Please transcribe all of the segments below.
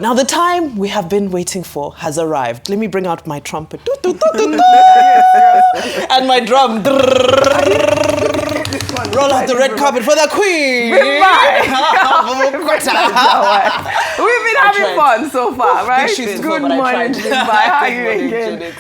Now the time we have been waiting for has arrived. Let me bring out my trumpet and my drum. Roll out the red carpet for the Queen. We've been having fun so far, right? Good morning, How are you again?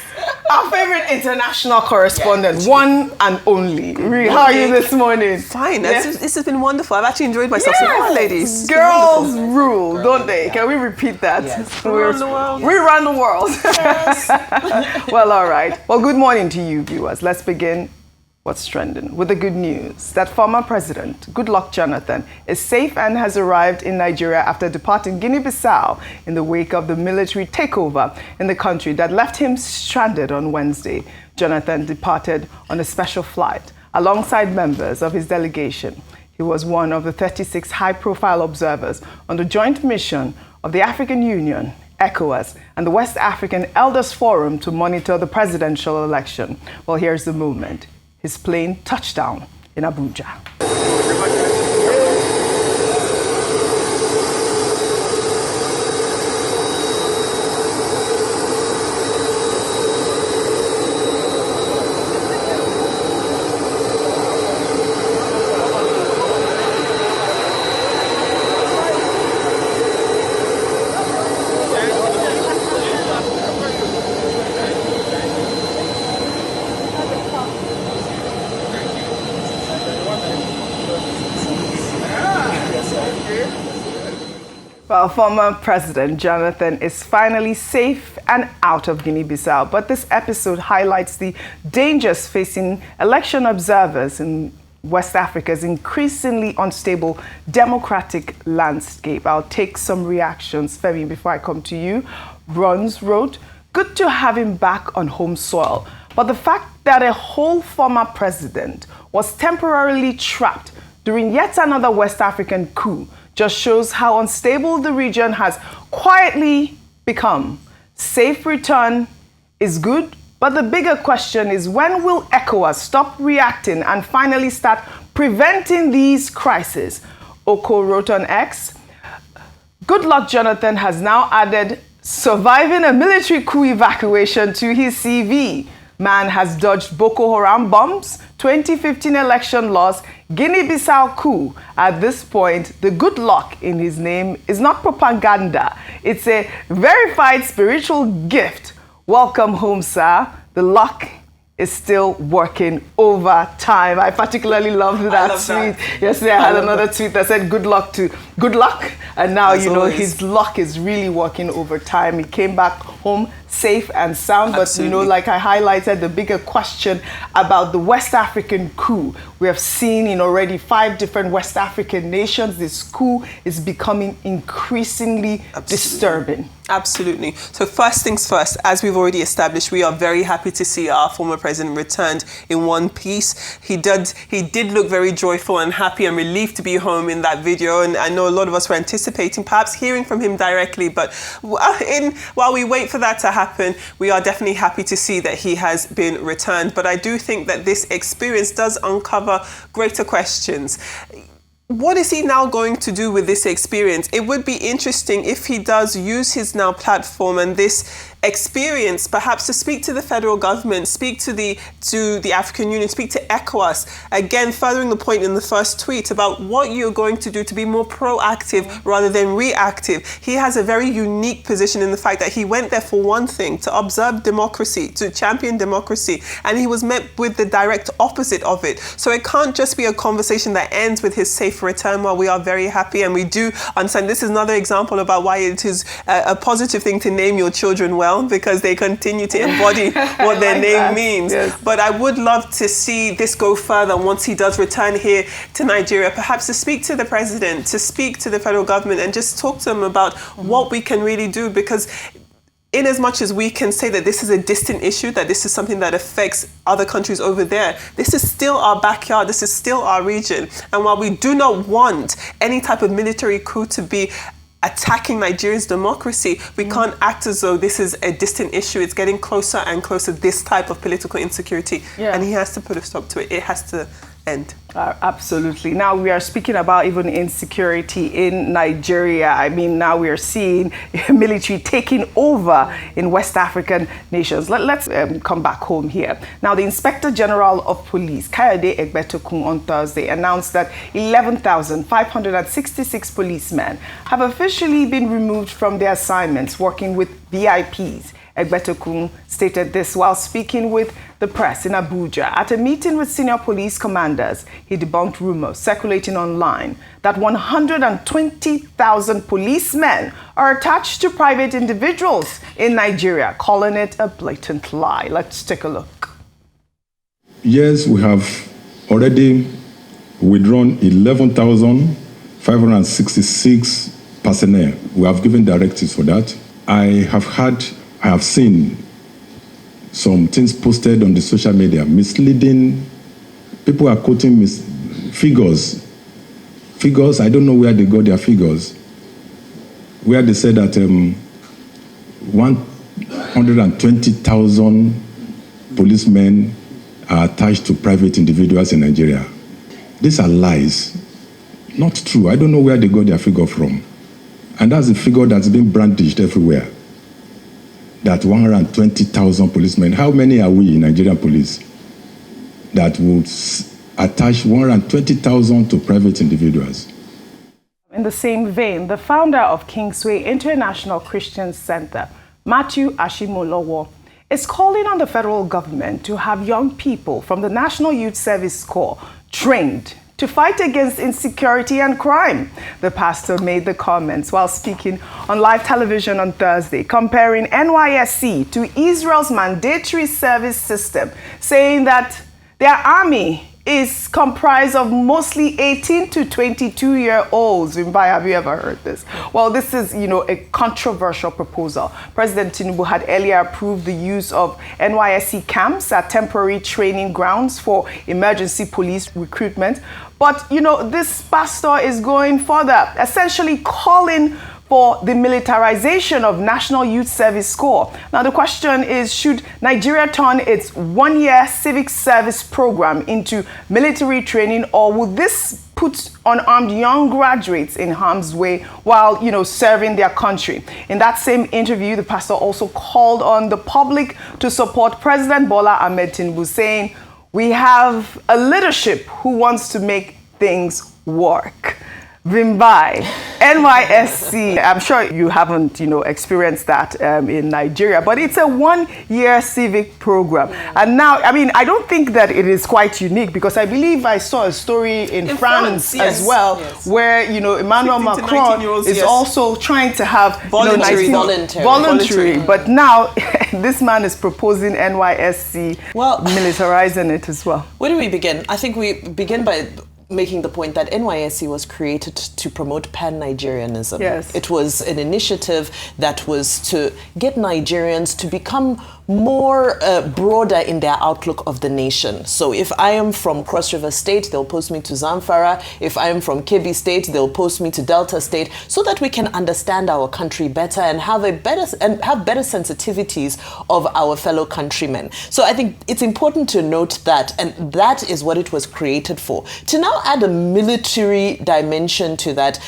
Our favorite international correspondent, one and only. How are you this morning? Fine. This has been wonderful. I've actually enjoyed myself so far, ladies. Girls rule, don't they? Can we repeat that? Yes. We run the world. We run the world. Yes. Well, all right. Well, good morning to you, viewers. Let's begin what's trending with the good news that former President Goodluck Jonathan is safe and has arrived in Nigeria after departing Guinea-Bissau in the wake of the military takeover in the country that left him stranded on Wednesday. Jonathan departed on a special flight alongside members of his delegation. He was one of the 36 high-profile observers on the joint mission of the African Union, ECOWAS, and the West African Elders Forum to monitor the presidential election. Well, here's the movement. His plane touched down in Abuja. Well, former President Jonathan is finally safe and out of Guinea-Bissau, but this episode highlights the dangers facing election observers in West Africa's increasingly unstable democratic landscape. I'll take some reactions. Femi, before I come to you, Bronze wrote, "Good to have him back on home soil, but the fact that a whole former president was temporarily trapped during yet another West African coup just shows how unstable the region has quietly become. Safe return is good, but the bigger question is when will ECOWAS stop reacting and finally start preventing these crises?" Oko wrote on X, "Goodluck Jonathan has now added surviving a military coup evacuation to his CV. Man has dodged Boko Haram bombs, 2015 election loss, Guinea-Bissau coup. At this point, the good luck in his name is not propaganda. It's a verified spiritual gift. Welcome home, sir. The luck is still working overtime." I particularly loved that tweet. Yesterday I had another tweet that said good luck to Goodluck. And now, you know, his luck is really working overtime. He came back home safe and sound. But, you know, like I highlighted, the bigger question about the West African coup. We have seen in already 5 different West African nations, this coup is becoming increasingly disturbing. Absolutely. So first things first, as we've already established, we are very happy to see our former president returned in one piece. He did look very joyful and happy and relieved to be home in that video. And I know a lot of us were anticipating perhaps hearing from him directly. But while we wait for that to happen, we are definitely happy to see that he has been returned. But I do think that this experience does uncover greater questions. What is he now going to do with this experience? It would be interesting if he does use his now platform and this experience perhaps to speak to the federal government, speak to the African Union, speak to ECOWAS. Again, furthering the point in the first tweet about what you're going to do to be more proactive rather than reactive. He has a very unique position in the fact that he went there for one thing, to observe democracy, to champion democracy, and he was met with the direct opposite of it. So it can't just be a conversation that ends with his safe return. While we are very happy and we do understand this is another example about why it is a positive thing to name your children well, because they continue to embody what their name means. Yes. But I would love to see this go further once he does return here to Nigeria, perhaps to speak to the president, to speak to the federal government and just talk to them about what we can really do, because in as much as we can say that this is a distant issue, that this is something that affects other countries over there, this is still our backyard, this is still our region. And while we do not want any type of military coup to be attacking Nigeria's democracy, we can't act as though this is a distant issue. It's getting closer and closer, this type of political insecurity. And he has to put a stop to it. It has to end. Absolutely. Now we are speaking about even insecurity in Nigeria. I mean, now we are seeing military taking over in West African nations. Let's come back home here. Now, the Inspector General of Police, Kayode Egbetokun, on Thursday announced that 11,566 policemen have officially been removed from their assignments working with VIPs. Egbetokun stated this while speaking with the press in Abuja. At a meeting with senior police commanders, he debunked rumors circulating online that 120,000 policemen are attached to private individuals in Nigeria, calling it a blatant lie. Let's take a look. Yes, we have already withdrawn 11,566 personnel. We have given directives for that. I have seen some things posted on the social media, misleading. People are quoting figures. Figures, I don't know where they got their figures, where they said that 120,000 policemen are attached to private individuals in Nigeria. These are lies, not true. I don't know where they got their figure from. And that's the figure that's been brandished everywhere. That 120,000 policemen, how many are we in Nigerian police that would attach 120,000 to private individuals? In the same vein, the founder of Kingsway International Christian Center, Matthew Ashimolowo, is calling on the federal government to have young people from the National Youth Service Corps trained to fight against insecurity and crime. The pastor made the comments while speaking on live television on Thursday, comparing NYSC to Israel's mandatory service system, saying that their army is comprised of mostly 18 to 22-year-olds. Have you ever heard this? Well, this is, a controversial proposal. President Tinubu had earlier approved the use of NYSC camps at temporary training grounds for emergency police recruitment. But, this pastor is going further, essentially calling for the militarization of National Youth Service Corps. Now, the question is, should Nigeria turn its one-year civic service program into military training, or will this put unarmed young graduates in harm's way while, serving their country? In that same interview, the pastor also called on the public to support President Bola Ahmed Tinubu, saying, "We have a leadership who wants to make things work." Vimbai, NYSC, I'm sure you haven't, experienced that in Nigeria, but it's a one-year civic program. And now, I don't think that it is quite unique, because I believe I saw a story in France yes, as well, yes, where, Emmanuel Macron is yes, also trying to have voluntary. But now this man is proposing NYSC, militarizing it as well. Where do we begin? I think we begin by making the point that NYSC was created to promote pan-Nigerianism. Yes. It was an initiative that was to get Nigerians to become more broader in their outlook of the nation. So if I am from Cross River State, they'll post me to Zamfara. If I am from Kebbi State, they'll post me to Delta State, so that we can understand our country better and have better sensitivities of our fellow countrymen. So I think it's important to note that, and that is what it was created for. To now add a military dimension to that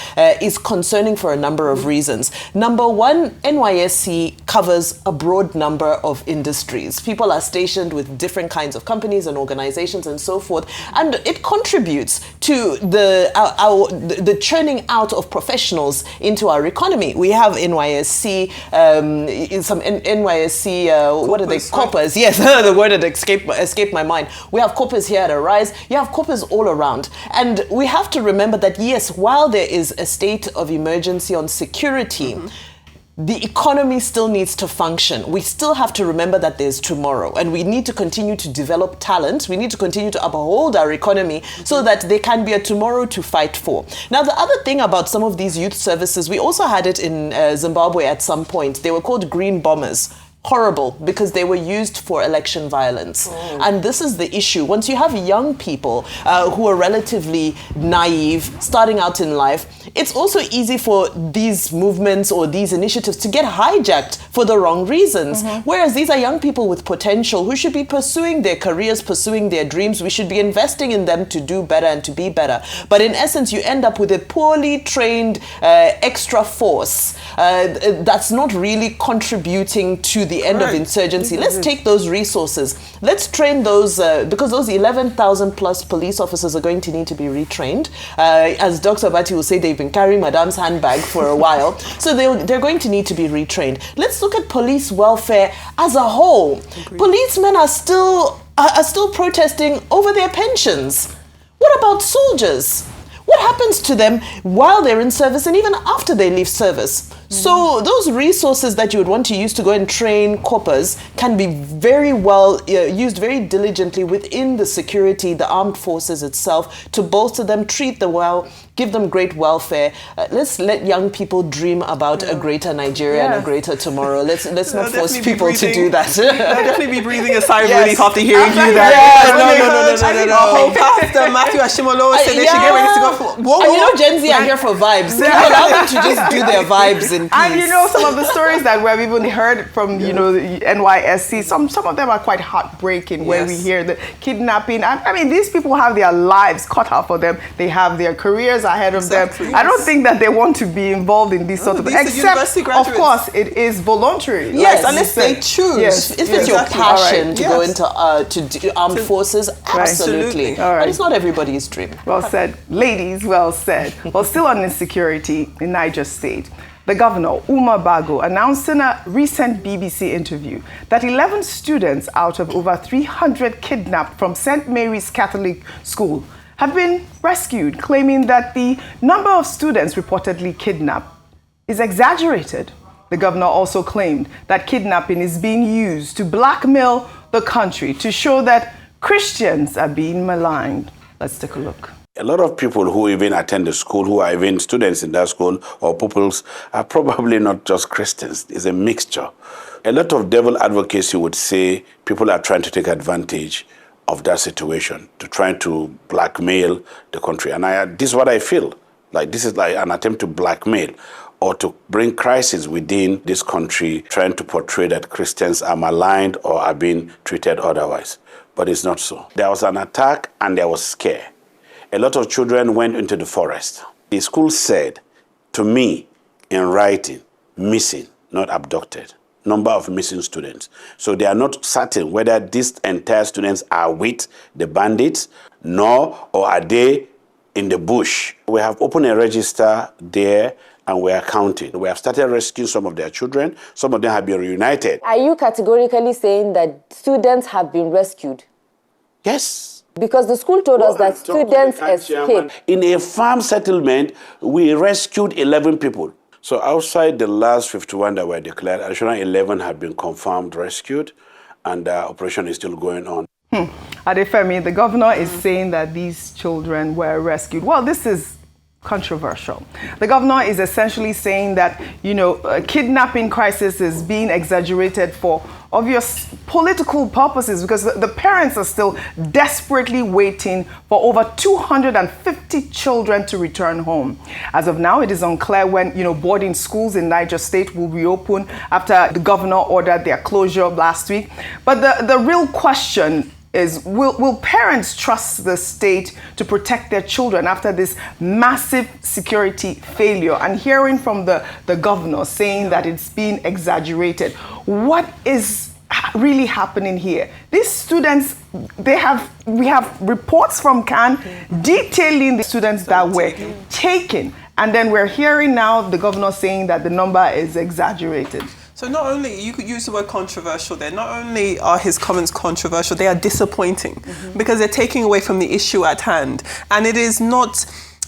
is concerning for a number of reasons. Number one, NYSC covers a broad number of industries. People are stationed with different kinds of companies and organizations and so forth, and it contributes to the churning out of professionals into our economy. We have NYSC, some NYSC, what are they? Corpers. Yes, the word had escaped my mind. We have corpers here at Arise. You have corpers all around. And we have to remember that, yes, while there is a state of emergency on security, the economy still needs to function. We still have to remember that there's tomorrow, and we need to continue to develop talent. We need to continue to uphold our economy so that there can be a tomorrow to fight for. Now, the other thing about some of these youth services, we also had it in Zimbabwe at some point. They were called green bombers. horrible because they were used for election violence. And this is the issue. Once you have young people who are relatively naive, starting out in life, it's also easy for these movements or these initiatives to get hijacked for the wrong reasons. Whereas these are young people with potential who should be pursuing their careers, pursuing their dreams. We should be investing in them to do better and to be better. But in essence, you end up with a poorly trained extra force that's not really contributing to the end of insurgency. Let's take those resources. Let's train those, because those 11,000 plus police officers are going to need to be retrained. As Dr. Abati will say, they've been carrying Madame's handbag for a while. So they're going to need to be retrained. Let's look at police welfare as a whole. Policemen are still protesting over their pensions. What about soldiers? What happens to them while they're in service and even after they leave service? So those resources that you would want to use to go and train corpers can be very well used very diligently within the security, the armed forces itself, to bolster them, treat them well, give them great welfare. Let's let young people dream about a greater Nigeria and a greater tomorrow. Let's not force people to do that. They'll definitely be breathing a sigh of relief after hearing you No. Pastor Matthew Ashimolowo said they should get ready to go for... And you know, Gen Z are here for vibes. Allow them to just do their vibes in peace. And you know, some of the stories that we've even heard from, you know, the NYSC, some of them are quite heartbreaking, where we hear the kidnapping. I mean, these people have their lives cut out for them. They have their careers ahead of them. I don't think that they want to be involved in this sort of thing. Except, of course, it is voluntary. Yes, unless they choose. Yes, if it's your passion to go into armed forces, absolutely. But it's not everybody's dream. Well said. Ladies, well said. Well, still on insecurity in Niger State, the governor, Umar Bago, announced in a recent BBC interview that 11 students out of over 300 kidnapped from St. Mary's Catholic School have been rescued, claiming that the number of students reportedly kidnapped is exaggerated. The governor also claimed that kidnapping is being used to blackmail the country to show that Christians are being maligned. Let's take a look. A lot of people who even attend the school, who are even students in that school or pupils, are probably not just Christians. It's a mixture. A lot of devil advocacy would say people are trying to take advantage of that situation, to try to blackmail the country. And this is what I feel. Like this is like an attempt to blackmail or to bring crisis within this country, trying to portray that Christians are maligned or are being treated otherwise. But it's not so. There was an attack and there was scare. A lot of children went into the forest. The school said to me in writing, missing, not abducted. Number of missing students. So they are not certain whether these entire students are with the bandits, nor or are they in the bush. We have opened a register there and we are counting. We have started rescuing some of their children. Some of them have been reunited. Are you categorically saying that students have been rescued? Yes. Because the school told us that students escaped. In a farm settlement, we rescued 11 people. So outside the last 51 that were declared, additional 11 have been confirmed rescued, and the operation is still going on. Adefemi, the governor is saying that these children were rescued. Well, this is controversial. The governor is essentially saying that, you know, kidnapping crisis is being exaggerated for obvious political purposes, because the parents are still desperately waiting for over 250 children to return home. As of now, it is unclear when, you know, boarding schools in Niger State will reopen after the governor ordered their closure last week. But the real question is, will parents trust the state to protect their children after this massive security failure? And hearing from the governor saying that it's being exaggerated, what is really happening here? These students, we have reports from CAN detailing the students that were taken. And then we're hearing now the governor saying that the number is exaggerated. So not only, you could use the word controversial there, not only are his comments controversial, they are disappointing because they're taking away from the issue at hand. And it is not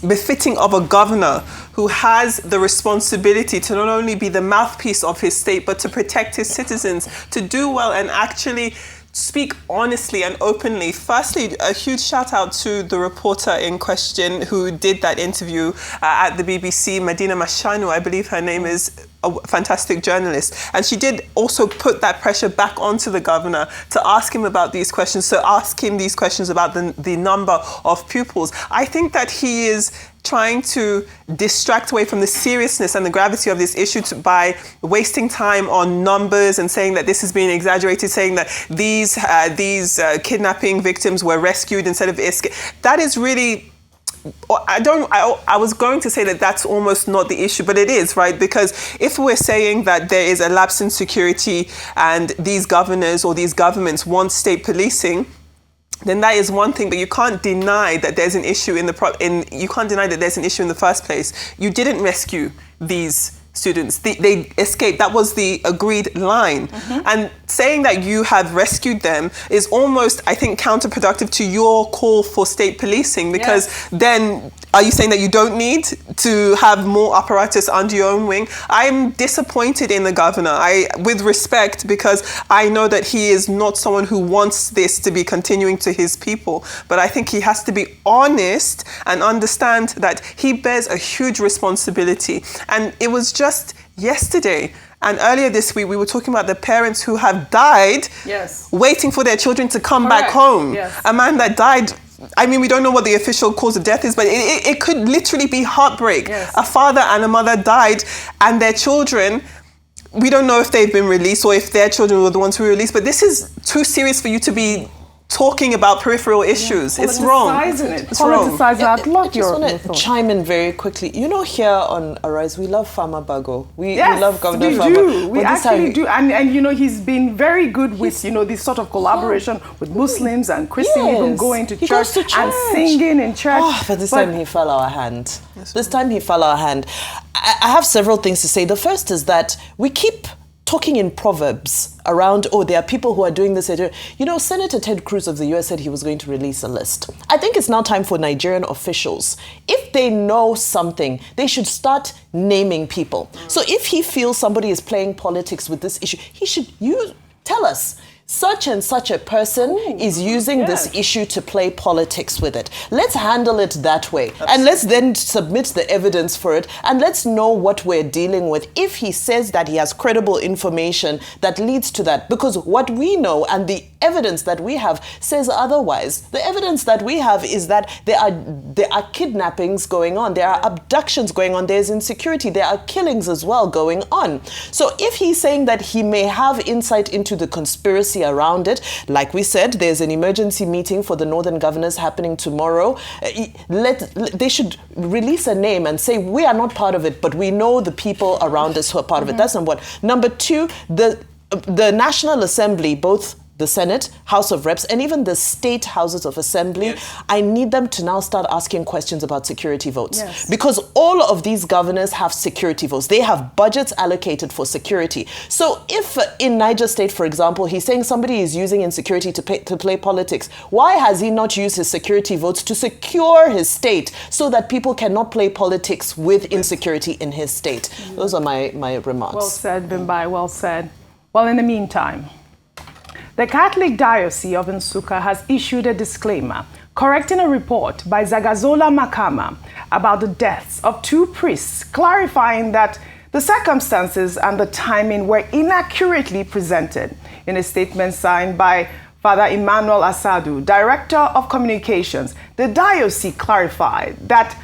befitting of a governor who has the responsibility to not only be the mouthpiece of his state, but to protect his citizens, to do well and actually speak honestly and openly. Firstly, a huge shout out to the reporter in question who did that interview at the BBC, Medina Mashanu, I believe her name is. a fantastic journalist. And she did also put that pressure back onto the governor to ask him about these questions, to ask him these questions about the number of pupils. I think that he is trying to distract away from the seriousness and the gravity of this issue by wasting time on numbers and saying that this is being exaggerated, saying that these kidnapping victims were rescued instead of escaped. That is really... I was going to say that that's almost not the issue, but it is, right? Because if we're saying that there is a lapse in security and these governors or these governments want state policing, then that is one thing, but you can't deny that there's an issue you can't deny that there's an issue in the first place. You didn't rescue these students. They escaped. That was the agreed line. And saying that you have rescued them is almost, I think, counterproductive to your call for state policing, because then are you saying that you don't need to have more apparatus under your own wing? I'm disappointed in the governor, with respect, because I know that he is not someone who wants this to be continuing to his people. But I think he has to be honest and understand that he bears a huge responsibility. And it was just yesterday and earlier this week, we were talking about the parents who have died waiting for their children to come back home. A man that died, I mean, we don't know what the official cause of death is, but it could literally be heartbreak. A father and a mother died, and their children, we don't know if they've been released or if their children were the ones who were released, but this is too serious for you to be talking about peripheral issues. It's wrong. It's wrong. I just want to chime in very quickly. You know, here on Arise, we love Farmer Bago. We love Governor Farmer. We actually do. And you know, he's been very good with, you know, this sort of collaboration with Muslims and Christians, even going to church and singing in church. But this time he fell our hand. This time he fell our hand. I have several things to say. The first is that we keep talking in proverbs around, there are people who are doing this. You know, Senator Ted Cruz of the US said he was going to release a list. I think it's now time for Nigerian officials. If they know something, they should start naming people. So if he feels somebody is playing politics with this issue, he should tell us. Such and such a person is using this issue to play politics with it. Let's handle it that way. Absolutely. And let's then submit the evidence for it. And let's know what we're dealing with. If he says that he has credible information that leads to that, because what we know and the evidence that we have says otherwise. The evidence that we have is that there are kidnappings going on. There are abductions going on. There's insecurity. There are killings as well going on. So if he's saying that he may have insight into the conspiracy around it, like we said, there's an emergency meeting for the northern governors happening tomorrow. They should release a name and say, we are not part of it, but we know the people around us who are part of it. That's number one. Number two, the National Assembly, both the Senate, House of Reps, and even the state houses of assembly, I need them to now start asking questions about security votes. Because all of these governors have security votes. They have budgets allocated for security. So if in Niger State, for example, he's saying somebody is using insecurity to play politics, why has he not used his security votes to secure his state so that people cannot play politics with insecurity in his state? Those are my remarks. Well said, Bimbai, well said. Well, in the meantime, the Catholic Diocese of Nsukka has issued a disclaimer correcting a report by Zagazola Makama about the deaths of 2 priests, clarifying that the circumstances and the timing were inaccurately presented. In a statement signed by Father Emmanuel Asadu, Director of Communications, the diocese clarified that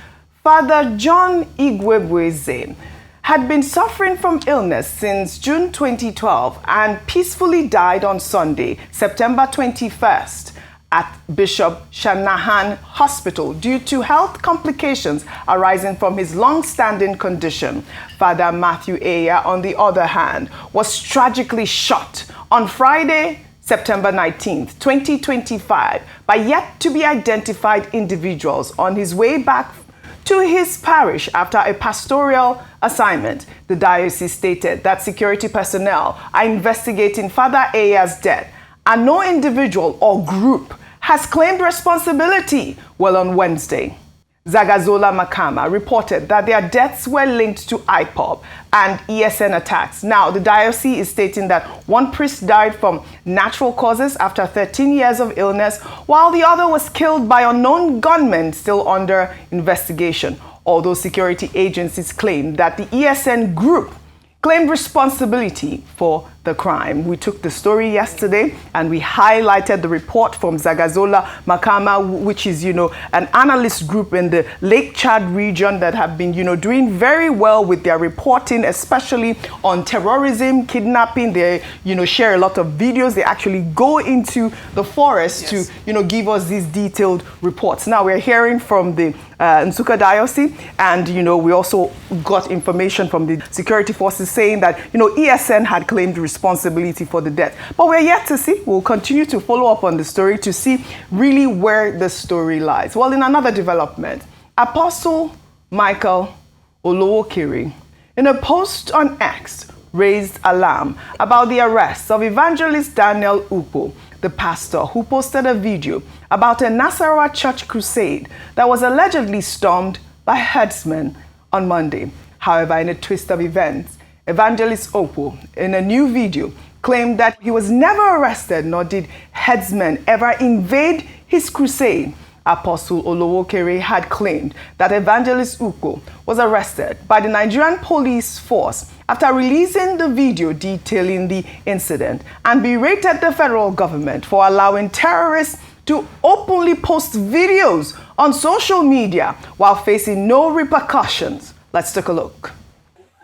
Father John Igwebweze had been suffering from illness since June 2012 and peacefully died on Sunday, September 21st, at Bishop Shanahan Hospital due to health complications arising from his long-standing condition. Father Matthew Aya, on the other hand, was tragically shot on Friday, September 19th, 2025, by yet-to-be-identified individuals on his way back to his parish after a pastoral assignment. The diocese stated that security personnel are investigating Father Aya's death, and no individual or group has claimed responsibility. Well, on Wednesday, Zagazola Makama reported that their deaths were linked to IPOB and ESN attacks. Now, the diocese is stating that 1 priest died from natural causes after 13 years of illness, while the other was killed by unknown gunmen still under investigation. Although security agencies claim that the ESN group claimed responsibility for the crime. We took the story yesterday and we highlighted the report from Zagazola Makama, which is, an analyst group in the Lake Chad region that have been, doing very well with their reporting, especially on terrorism, kidnapping. They, share a lot of videos. They actually go into the forest to, give us these detailed reports. Now we're hearing from the Nsukka Diocese, and, we also got information from the security forces saying that, ESN had claimed responsibility for the death. But we're yet to see. We'll continue to follow up on the story to see really where the story lies. Well, in another development, Apostle Michael Olowokere, in a post on X, raised alarm about the arrest of evangelist Daniel Ukpo, the pastor who posted a video about a Nasarawa church crusade that was allegedly stormed by herdsmen on Monday. However, in a twist of events, Evangelist Ukpo, in a new video, claimed that he was never arrested, nor did herdsmen ever invade his crusade. Apostle Olowokere had claimed that Evangelist Ukpo was arrested by the Nigerian police force after releasing the video detailing the incident, and berated the federal government for allowing terrorists to openly post videos on social media while facing no repercussions. Let's take a look.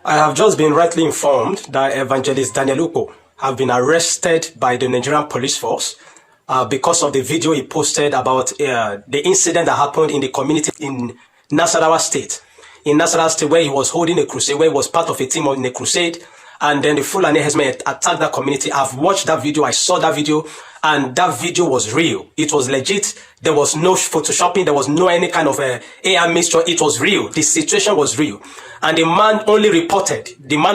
I have just been rightly informed that Evangelist Daniel Ukpo have been arrested by the Nigerian police force because of the video he posted about the incident that happened in the community in Nasarawa State. In Nasarawa State, where he was holding a crusade, where he was part of a team in a crusade, and then the Fulani herdsmen attacked that community. I've watched that video, I saw that video, and that video was real. It was legit. There was no photoshopping, there was no any kind of AI mixture. It was real. The situation was real. And the man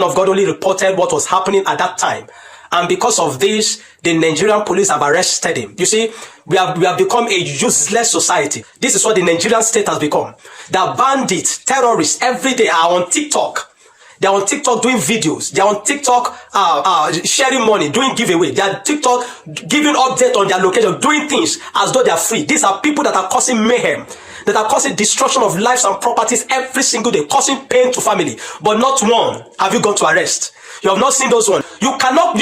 of God only reported what was happening at that time. And because of this, the Nigerian police have arrested him. You see, we have become a useless society. This is what the Nigerian state has become. The bandits, terrorists, every day are on TikTok. They are on TikTok doing videos. They are on TikTok sharing money, doing giveaway. They are on TikTok giving updates on their location, doing things as though they are free. These are people that are causing mayhem, that are causing destruction of lives and properties every single day, causing pain to family. But not one have you gone to arrest. You have not seen those ones. You cannot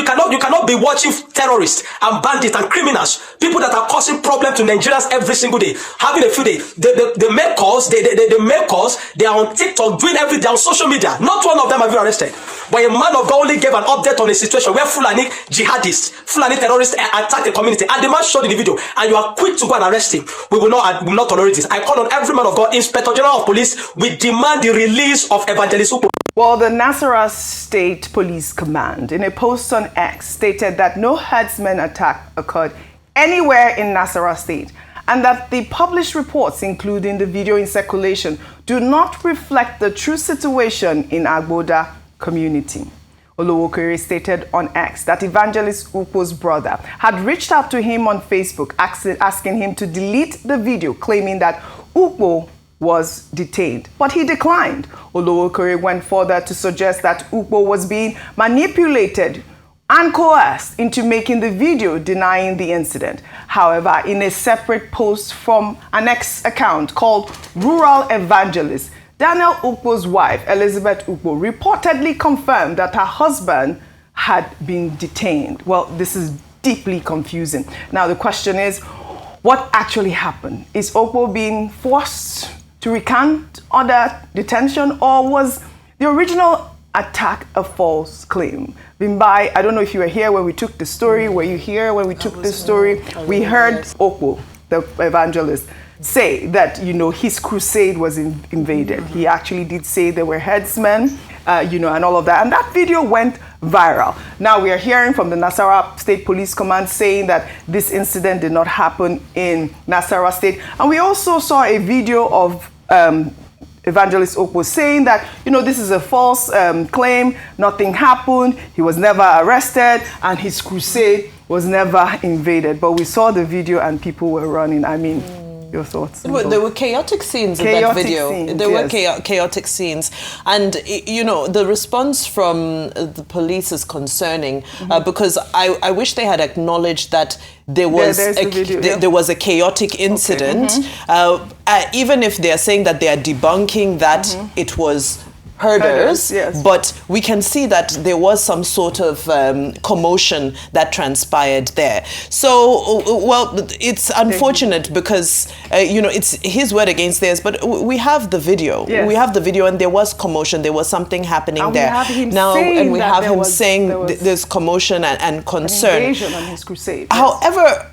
be watching terrorists and bandits and criminals, people that are causing problems to Nigerians every single day, having a few days. They make calls, they make calls, they are on TikTok doing everything on social media. Not one of them have been arrested. But a man of God only gave an update on a situation where Fulani jihadists, Fulani terrorists attacked the community, and the man showed in the video, and you are quick to go and arrest him. We will not tolerate this. I call on every man of God, Inspector General of Police, we demand the release of Evangelist Ukpo. Well, the Nasarawa State Police Command, in a post on X, stated that no herdsmen attack occurred anywhere in Nasarawa State, and that the published reports, including the video in circulation, do not reflect the true situation in Agboda community. Olowokere stated on X that Evangelist Ukpo's brother had reached out to him on Facebook, asking him to delete the video, claiming that Ukpo was detained, but he declined. Olowokere went further to suggest that Ukpo was being manipulated and coerced into making the video denying the incident. However, in a separate post from an X account called Rural Evangelist, Daniel Ukpo's wife, Elizabeth Ukpo, reportedly confirmed that her husband had been detained. Well, this is deeply confusing. Now, the question is, what actually happened? Is Ukpo being forced to recant under detention, or was the original attack a false claim? Bimbai, I don't know if you were here when we took the story. Were you here when we took the story? We heard Ukpo, the evangelist, say that, his crusade was invaded. He actually did say there were herdsmen, and all of that. And that video went viral. Now we are hearing from the Nasarawa State Police Command saying that this incident did not happen in Nasarawa State. And we also saw a video of Evangelist Ukpo saying that, this is a false claim, nothing happened, he was never arrested, and his crusade was never invaded. But we saw the video and people were running. I mean, your thoughts? There were chaotic scenes in that video. There were chaotic scenes. And, the response from the police is concerning because I wish they had acknowledged that there was a chaotic incident. Okay. Even if they're saying that they are debunking that it was herders, yes. but we can see that there was some sort of commotion that transpired there. So, well, it's unfortunate because, it's his word against theirs, but we have the video. Yes. We have the video, and there was commotion. There was something happening and there. We have him now, saying and we have him was, saying there's commotion and concern. An invasion on his crusade. Yes. However,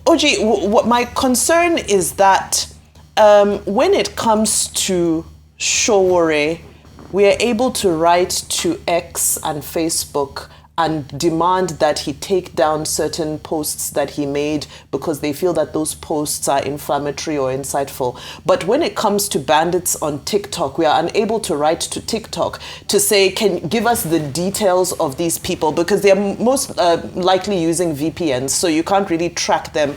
Oji, what my concern is that when it comes to Sowore, we are able to write to X and Facebook and demand that he take down certain posts that he made because they feel that those posts are inflammatory or insightful. But when it comes to bandits on TikTok, we are unable to write to TikTok to say, can give us the details of these people, because they are most likely using VPNs, so you can't really track them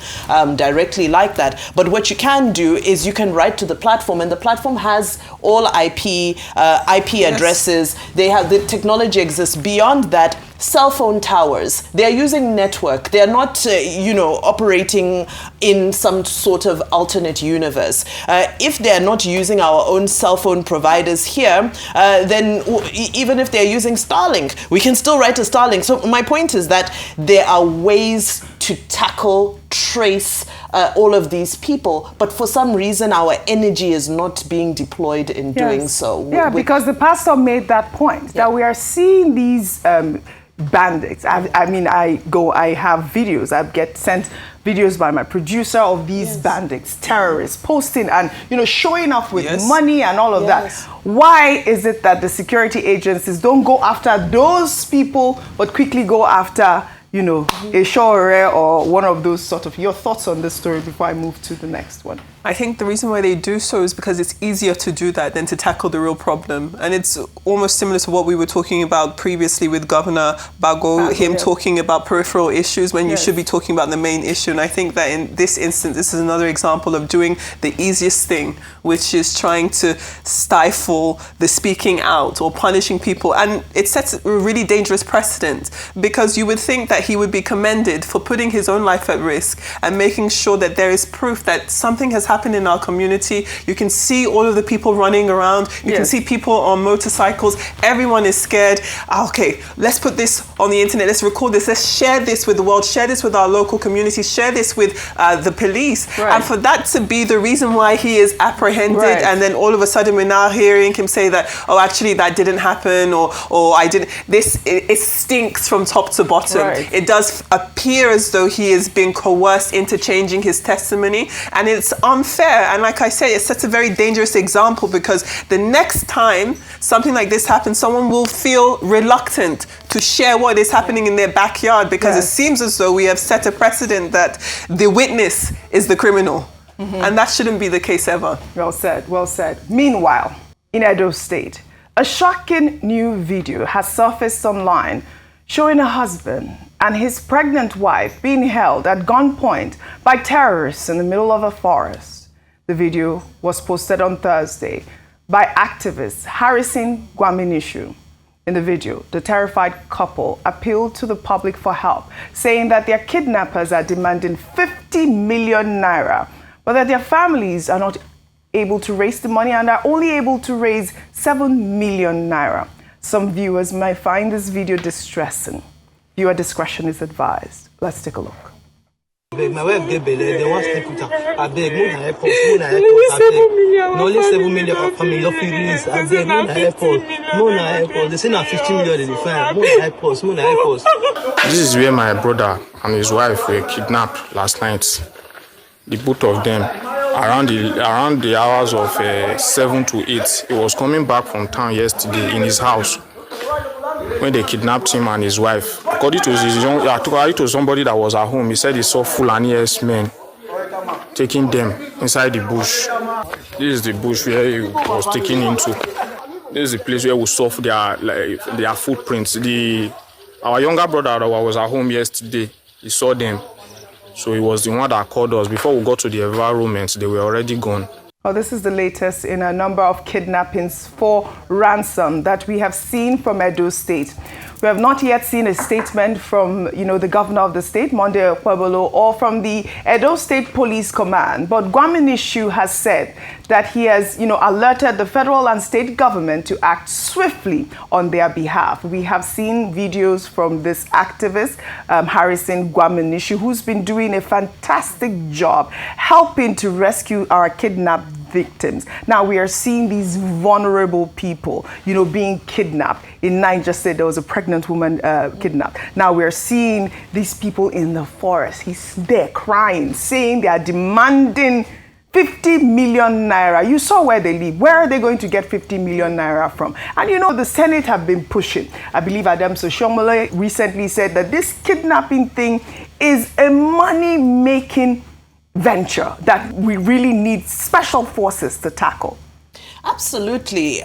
directly like that. But what you can do is you can write to the platform, and the platform has all IP addresses. They have, the technology exists. Beyond that, cell phone towers, they are using network. They are not, operating in some sort of alternate universe. If they are not using our own cell phone providers here, then even if they're using Starlink, we can still write to Starlink. So my point is that there are ways to tackle, trace all of these people, but for some reason our energy is not being deployed in doing so. Yeah, because the pastor made that point, that we are seeing these bandits. I have videos. I get sent videos by my producer of these bandits, terrorists, posting and showing off with money and all of that. Why is it that the security agencies don't go after those people, but quickly go after a Sowore or one of those sort of? Your thoughts on this story before I move to the next one? I think the reason why they do so is because it's easier to do that than to tackle the real problem. And it's almost similar to what we were talking about previously with Governor Bago, talking about peripheral issues when you should be talking about the main issue. And I think that in this instance, this is another example of doing the easiest thing, which is trying to stifle the speaking out or punishing people. And it sets a really dangerous precedent, because you would think that he would be commended for putting his own life at risk and making sure that there is proof that something has happened in our community. You can see all of the people running around. You can see people on motorcycles. Everyone is scared. Okay, let's put this on the internet. Let's record this. Let's share this with the world. Share this with our local community. Share this with the police. And for that to be the reason why he is apprehended, and then all of a sudden we're now hearing him say that, oh, actually that didn't happen, or I didn't. It stinks from top to bottom. It does appear as though he is being coerced into changing his testimony, and it's unfair. And like I say, it sets a very dangerous example, because the next time something like this happens, someone will feel reluctant to share what is happening in their backyard, because it seems as though we have set a precedent that the witness is the criminal. And that shouldn't be the case ever. Well said, well said. Meanwhile, in Edo State, a shocking new video has surfaced online showing a husband and his pregnant wife being held at gunpoint by terrorists in the middle of a forest. The video was posted on Thursday by activists harassing Gwaminishu. In the video, the terrified couple appealed to the public for help, saying that their kidnappers are demanding 50 million naira, but that their families are not able to raise the money and are only able to raise 7 million naira. Some viewers might find this video distressing. Viewer discretion is advised. Let's take a look. My wife get belay, they want to put her. I beg, Moon Airport, no less 7 million of family of release. I beg, Moon Airport, they say now 50 million in the fine. Moon Airport. This is where my brother and his wife were kidnapped last night. The both of them, around the hours of 7 to 8. He was coming back from town yesterday in his house when they kidnapped him and his wife. According to somebody that was at home, he said he saw Fulani men taking them inside the bush. This is the bush where he was taken into. This is the place where we saw their footprints. Our younger brother that was at home yesterday, he saw them. So he was the one that called us. Before we got to the environment, they were already gone. Well, this is the latest in a number of kidnappings for ransom that we have seen from Edo State. We have not yet seen a statement from, the governor of the state, Monday Okpebolo, or from the Edo State Police Command. But Gwaminishu has said that he has, alerted the federal and state government to act swiftly on their behalf. We have seen videos from this activist, Harrison Gwaminishu, who's been doing a fantastic job helping to rescue our kidnapped victims. Now we are seeing these vulnerable people, being kidnapped. In Niger State, there was a pregnant woman kidnapped. Now we are seeing these people in the forest. He's there crying, saying they are demanding 50 million naira. You saw where they live. Where are they going to get 50 million naira from? And the Senate have been pushing. I believe Ashimolowo recently said that this kidnapping thing is a money-making venture that we really need special forces to tackle. Absolutely.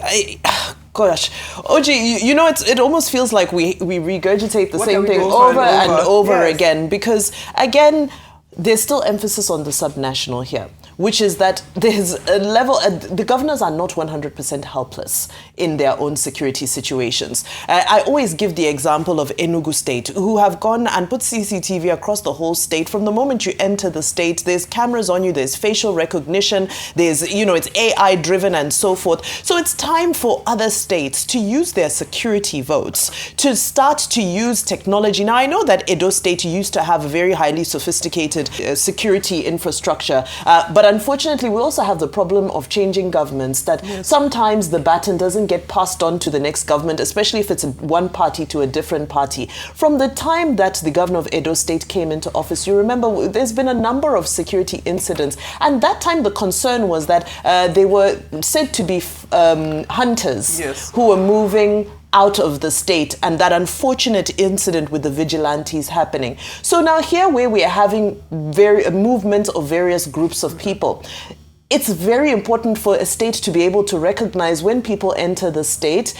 Gosh, OJ, it almost feels like we regurgitate the same thing over and over again, because again, there's still emphasis on the subnational here, which is that there's a level, the governors are not 100% helpless in their own security situations. I always give the example of Enugu State, who have gone and put CCTV across the whole state. From the moment you enter the state, there's cameras on you, there's facial recognition, there's, it's AI driven and so forth. So it's time for other states to use their security votes, to start to use technology. Now, I know that Edo State used to have a very highly sophisticated security infrastructure, but unfortunately, we also have the problem of changing governments, that sometimes the baton doesn't get passed on to the next government, especially if it's one party to a different party. From the time that the governor of Edo State came into office, you remember there's been a number of security incidents. And that time the concern was that they were said to be hunters who were moving out of the state, and that unfortunate incident with the vigilantes happening. So now here, where we are having movements of various groups of people, it's very important for a state to be able to recognize when people enter the state,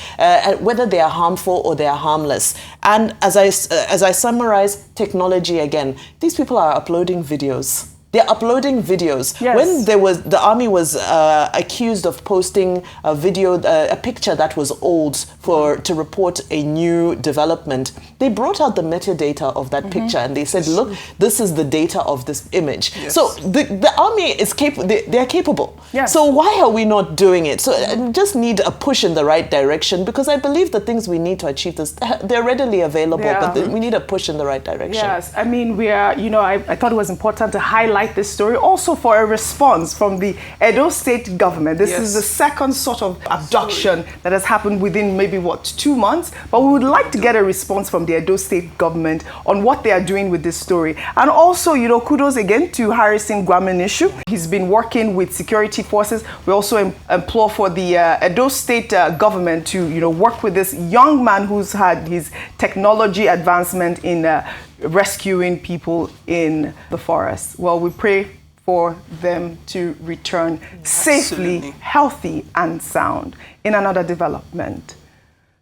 whether they are harmful or they are harmless. And as I summarize technology again, these people are uploading videos. They're uploading videos. Yes. When the army was accused of posting a video, a picture that was old to report a new development, they brought out the metadata of that picture and they said, look, this is the data of this image. Yes. So the army is capable. They're capable. Yes. So why are we not doing it? So I just need a push in the right direction, because I believe the things we need to achieve this, they're readily available, but we need a push in the right direction. Yes, I mean, we are, I thought it was important to highlight this story also for a response from the Edo State government. This is the second sort of abduction that has happened within maybe 2 months, but we would like to get a response from the Edo State government on what they are doing with this story. And also, kudos again to Harrison Gwaminishu. He's been working with security forces. We also implore for the Edo State government to work with this young man who's had his technology advancement in rescuing people in the forest. Well, we pray for them to return safely, healthy and sound. In another development,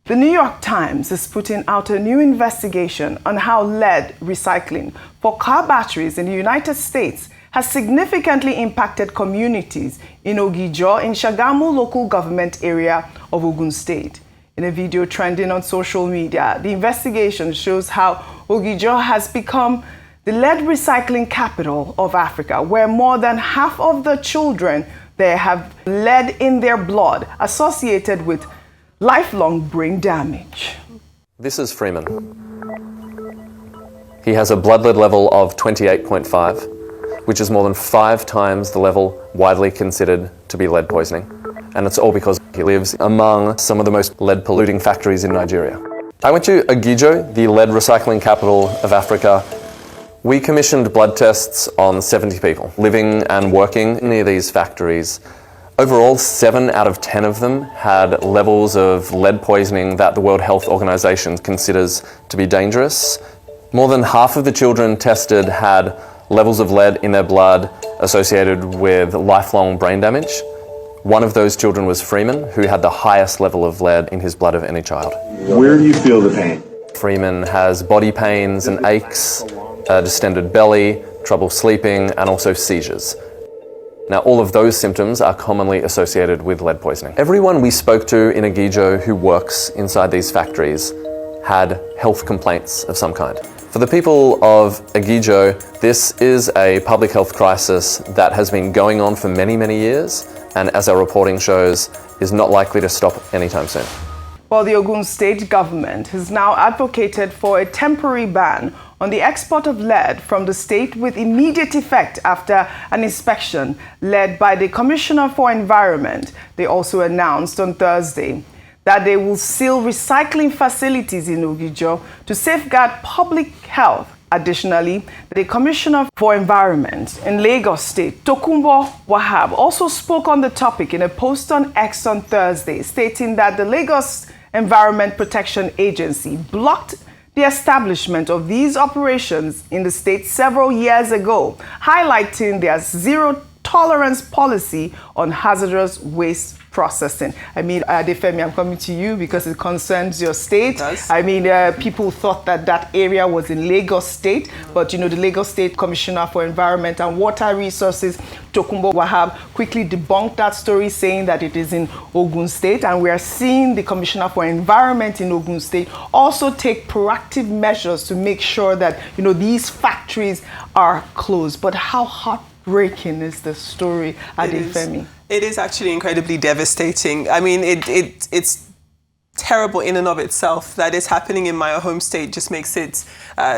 the New York Times is putting out a new investigation on how lead recycling for car batteries in the United States has significantly impacted communities in Ogijo in Shagamu local government area of Ogun State. In a video trending on social media, the investigation shows how Ogijo has become the lead recycling capital of Africa, where more than half of the children there have lead in their blood associated with lifelong brain damage. This is Freeman. He has a blood lead level of 28.5, which is more than 5 times the level widely considered to be lead poisoning. And it's all because he lives among some of the most lead-polluting factories in Nigeria. I went to Ogijo, the lead recycling capital of Africa. We commissioned blood tests on 70 people living and working near these factories. Overall, 7 out of 10 of them had levels of lead poisoning that the World Health Organization considers to be dangerous. More than half of the children tested had levels of lead in their blood associated with lifelong brain damage. One of those children was Freeman, who had the highest level of lead in his blood of any child. Where do you feel the pain? Freeman has body pains and aches, a distended belly, trouble sleeping, and also seizures. Now, all of those symptoms are commonly associated with lead poisoning. Everyone we spoke to in Ogijo who works inside these factories had health complaints of some kind. For the people of Agijo, this is a public health crisis that has been going on for many, many years, and as our reporting shows, is not likely to stop anytime soon. Well, the Ogun State government has now advocated for a temporary ban on the export of lead from the state with immediate effect after an inspection led by the Commissioner for Environment. They also announced on Thursday that they will seal recycling facilities in Agijo to safeguard public health. Additionally, the Commissioner for Environment in Lagos State, Tokunbo Wahab, also spoke on the topic in a post on X on Thursday, stating that the Lagos Environment Protection Agency blocked the establishment of these operations in the state several years ago, highlighting their zero-tolerance policy on hazardous waste processing. I mean, Adefemi, I'm coming to you because it concerns your state. I mean, people thought that that area was in Lagos State, but you know, the Lagos State Commissioner for Environment and Water Resources, Tokunbo Wahab, quickly debunked that story, saying that it is in Ogun State, and we are seeing the Commissioner for Environment in Ogun State also take proactive measures to make sure that, you know, these factories are closed. But how heartbreaking is the story, Adefemi? It is actually incredibly devastating. I mean, it's terrible in and of itself. That is happening in my home state just makes it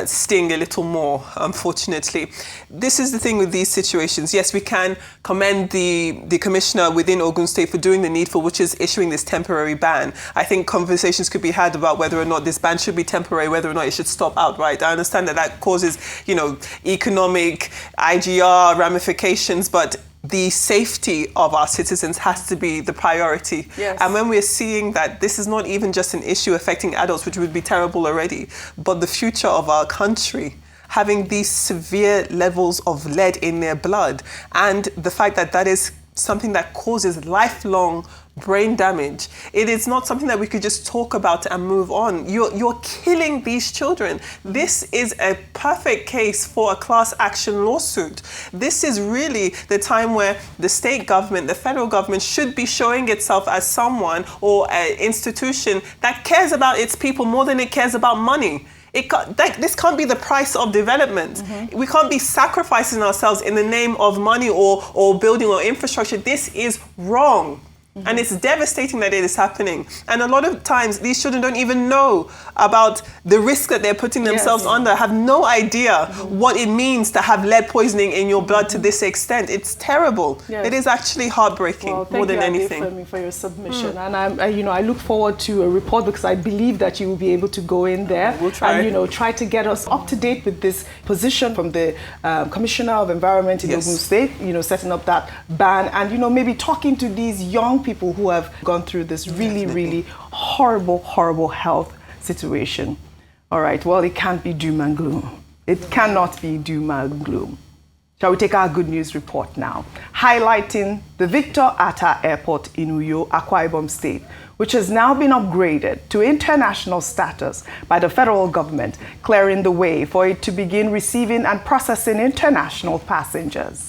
sting a little more, unfortunately. This is the thing with these situations. Yes, we can commend the commissioner within Ogun State for doing the needful, which is issuing this temporary ban. I think conversations could be had about whether or not this ban should be temporary, whether or not it should stop outright. I understand that that causes, you know, economic, IGR ramifications, but the safety of our citizens has to be the priority. Yes. And when we're seeing that this is not even just an issue affecting adults, which would be terrible already, but the future of our country, having these severe levels of lead in their blood, and the fact that that is something that causes lifelong brain damage. It is not something that we could just talk about and move on. You're killing these children. This is a perfect case for a class action lawsuit. This is really the time where the state government, the federal government should be showing itself as someone or an institution that cares about its people more than it cares about money. This can't be the price of development. Mm-hmm. We can't be sacrificing ourselves in the name of money or building or infrastructure. This is wrong. Mm-hmm. And it's devastating that it is happening. And a lot of times, these children don't even know about the risk that they're putting themselves under, have no idea what it means to have lead poisoning in your blood to this extent. It's terrible. Yes. It is actually heartbreaking more than anything. Thank you, for your submission. And I look forward to a report because I believe that you will be able to go in there we'll try. And try to get us up to date with this position from the Commissioner of Environment in Ogun State, setting up that ban and maybe talking to these young people who have gone through this really horrible health situation. All right, well, it can't be doom and gloom. It cannot be doom and gloom. Shall we take our good news report now, highlighting the Victor Atta Airport in Uyo, Akwa Ibom State, which has now been upgraded to international status by the federal government, clearing the way for it to begin receiving and processing international passengers.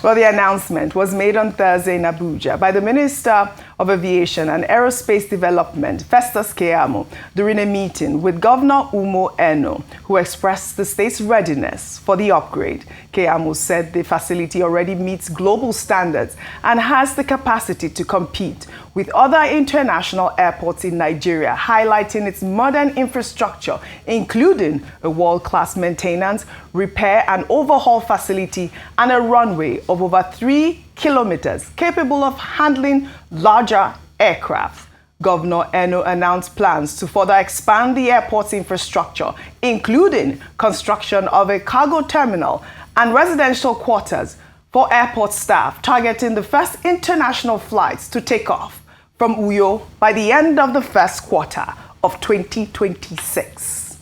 Well, the announcement was made on Thursday in Abuja by the Minister of Aviation and Aerospace Development, Festus Keyamo, during a meeting with Governor Umo Eno, who expressed the state's readiness for the upgrade. Keyamo said the facility already meets global standards and has the capacity to compete with other international airports in Nigeria, highlighting its modern infrastructure, including a world-class maintenance, repair and overhaul facility and a runway of over 3 kilometers capable of handling larger aircraft. Governor Eno announced plans to further expand the airport's infrastructure, including construction of a cargo terminal and residential quarters for airport staff, targeting the first international flights to take off from Uyo by the end of the first quarter of 2026.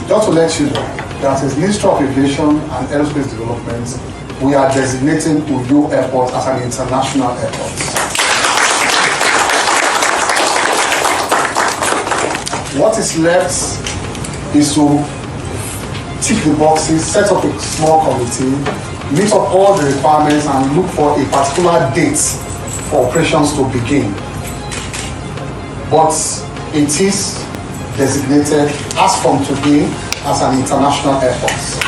Just to let you know that as Ministry of Aviation and Aerospace Development, we are designating Uyo Airport as an international airport. What is left is to tick the boxes, set up a small committee, meet up all the requirements and look for a particular date for operations to begin. But it is designated as from today as an international airport.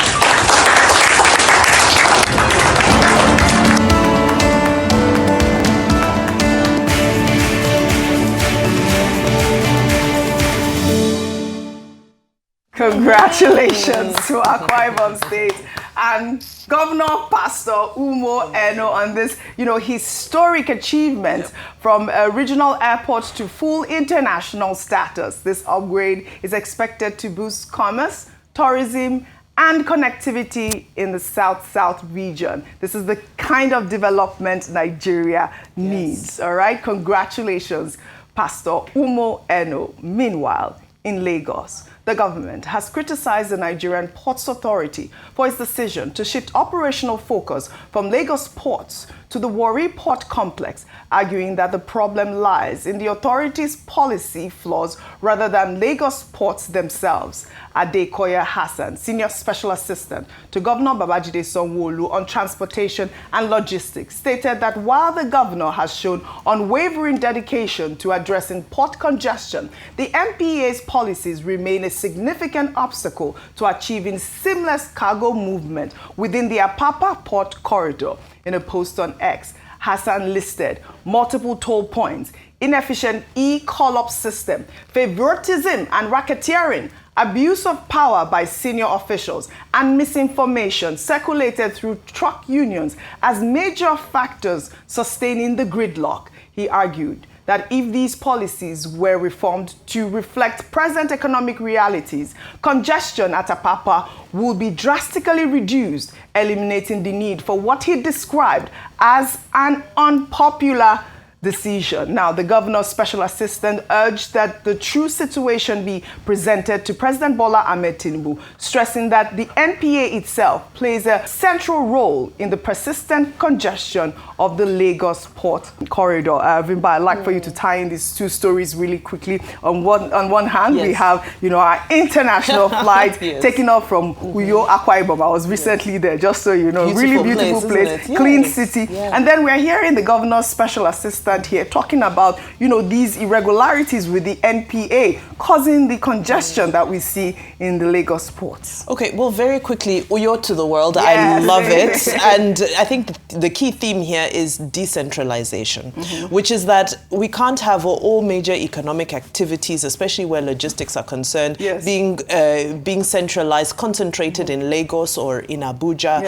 Congratulations to Akwa Ibom State and Governor Pastor Umar Eno on this, historic achievement from a regional airport to full international status. This upgrade is expected to boost commerce, tourism, and connectivity in the South-South region. This is the kind of development Nigeria needs, all right? Congratulations, Pastor Umar Eno. Meanwhile, in Lagos, the government has criticized the Nigerian Ports Authority for its decision to shift operational focus from Lagos ports to the Warri Port Complex, arguing that the problem lies in the authority's policy flaws rather than Lagos ports themselves. Adekoya Hassan, Senior Special Assistant to Governor Babajide Sanwo-Olu on Transportation and Logistics, stated that while the governor has shown unwavering dedication to addressing port congestion, the NPA's policies remain a significant obstacle to achieving seamless cargo movement within the Apapa Port Corridor. In a post on X, Hassan listed multiple toll points, inefficient e-call-up system, favoritism and racketeering, abuse of power by senior officials, and misinformation circulated through truck unions as major factors sustaining the gridlock. He argued that if these policies were reformed to reflect present economic realities, congestion at Apapa would be drastically reduced, eliminating the need for what he described as an unpopular decision. Now, the governor's special assistant urged that the true situation be presented to President Bola Ahmed Tinubu, stressing that the NPA itself plays a central role in the persistent congestion of the Lagos Port Corridor. Vimba, I'd like for you to tie in these two stories really quickly. On one hand, we have, our international flight taking off from Uyo, Akwa Ibom. I was recently there, just so you know. Really beautiful place, clean city. And then we're hearing the governor's special assistant here talking about, these irregularities with the NPA causing the congestion that we see in the Lagos ports. Okay, well, very quickly, Uyo to the world. Yes. I love it. And I think the key theme here is decentralization, which is that we can't have all major economic activities, especially where logistics are concerned, being centralized, concentrated in Lagos or in Abuja.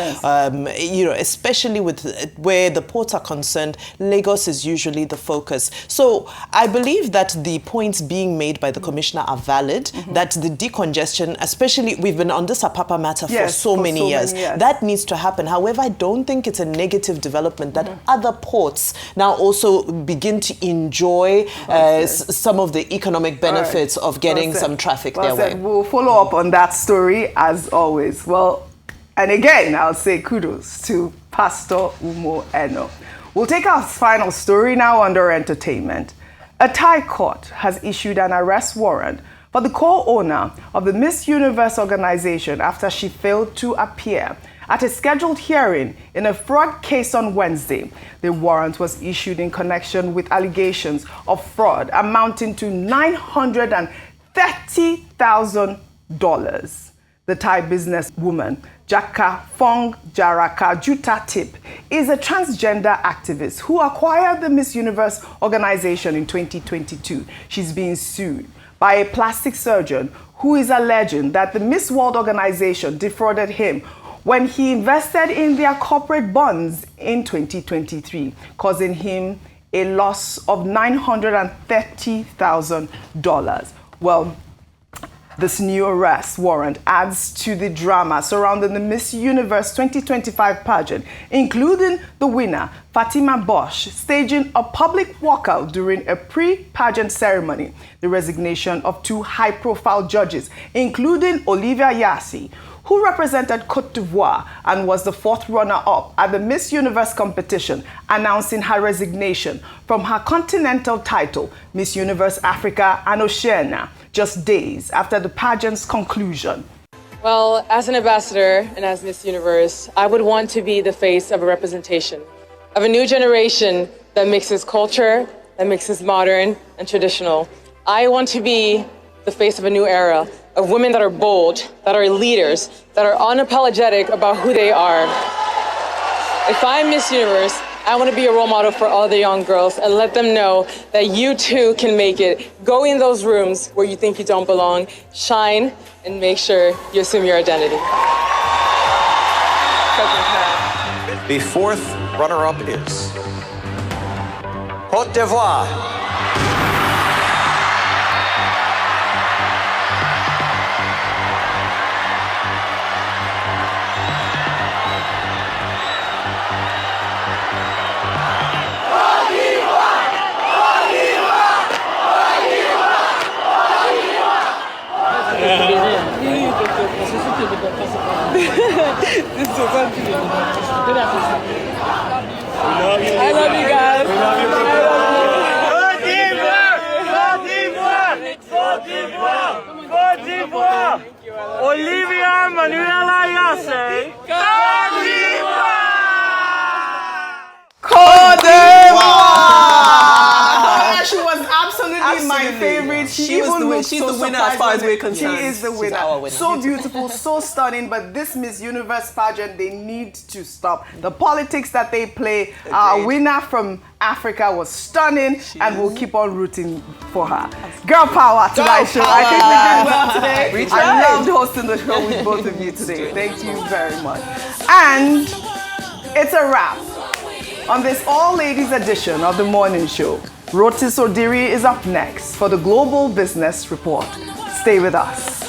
Especially with where the ports are concerned, Lagos is usually the focus. So I believe that the points being made by the commissioner are valid, that the decongestion, especially we've been on this Apapa matter for so many years, that needs to happen. However, I don't think it's a negative development that other ports now also begin to enjoy some of the economic benefits of getting some traffic their way. We'll follow up on that story as always. Well, and again, I'll say kudos to Pastor Umar Eno. We'll take our final story now under entertainment. A Thai court has issued an arrest warrant for the co-owner of the Miss Universe organization after she failed to appear at a scheduled hearing in a fraud case on Wednesday. The warrant was issued in connection with allegations of fraud amounting to $930,000. The Thai businesswoman, Jaka Fong Jaraka Juta Tip, is a transgender activist who acquired the Miss Universe organization in 2022. She's being sued by a plastic surgeon who is alleging that the Miss World organization defrauded him when he invested in their corporate bonds in 2023, causing him a loss of $930,000. Well, this new arrest warrant adds to the drama surrounding the Miss Universe 2025 pageant, including the winner, Fatima Bosch, staging a public walkout during a pre-pageant ceremony, the resignation of two high-profile judges, including Olivia Yassi, who represented Côte d'Ivoire and was the fourth runner-up at the Miss Universe competition, announcing her resignation from her continental title, Miss Universe Africa and Oceania, just days after the pageant's conclusion. Well, as an ambassador and as Miss Universe, I would want to be the face of a representation of a new generation that mixes culture, that mixes modern and traditional. I want to be the face of a new era of women that are bold, that are leaders, that are unapologetic about who they are. If I'm Miss Universe, I want to be a role model for all the young girls and let them know that you too can make it. Go in those rooms where you think you don't belong, shine, and make sure you assume your identity. The fourth runner-up is Côte d'Ivoire. I love you guys. Côte d'Ivoire. Olivia Manuela Yase. Côte d'Ivoire. Côte d'Ivoire! She was absolutely my favorite. She's the winner as far as we're concerned. She is the winner. our winner. So beautiful, so stunning, but this Miss Universe pageant, they need to stop. The politics that they play, our winner from Africa was stunning, and we'll keep on rooting for her. Girl power tonight's show. I think we did well today. I loved hosting the show with both of you today. Thank you very much. And it's a wrap on this all-ladies edition of the morning show. Roti Sodiri is up next for the Global Business Report. Stay with us.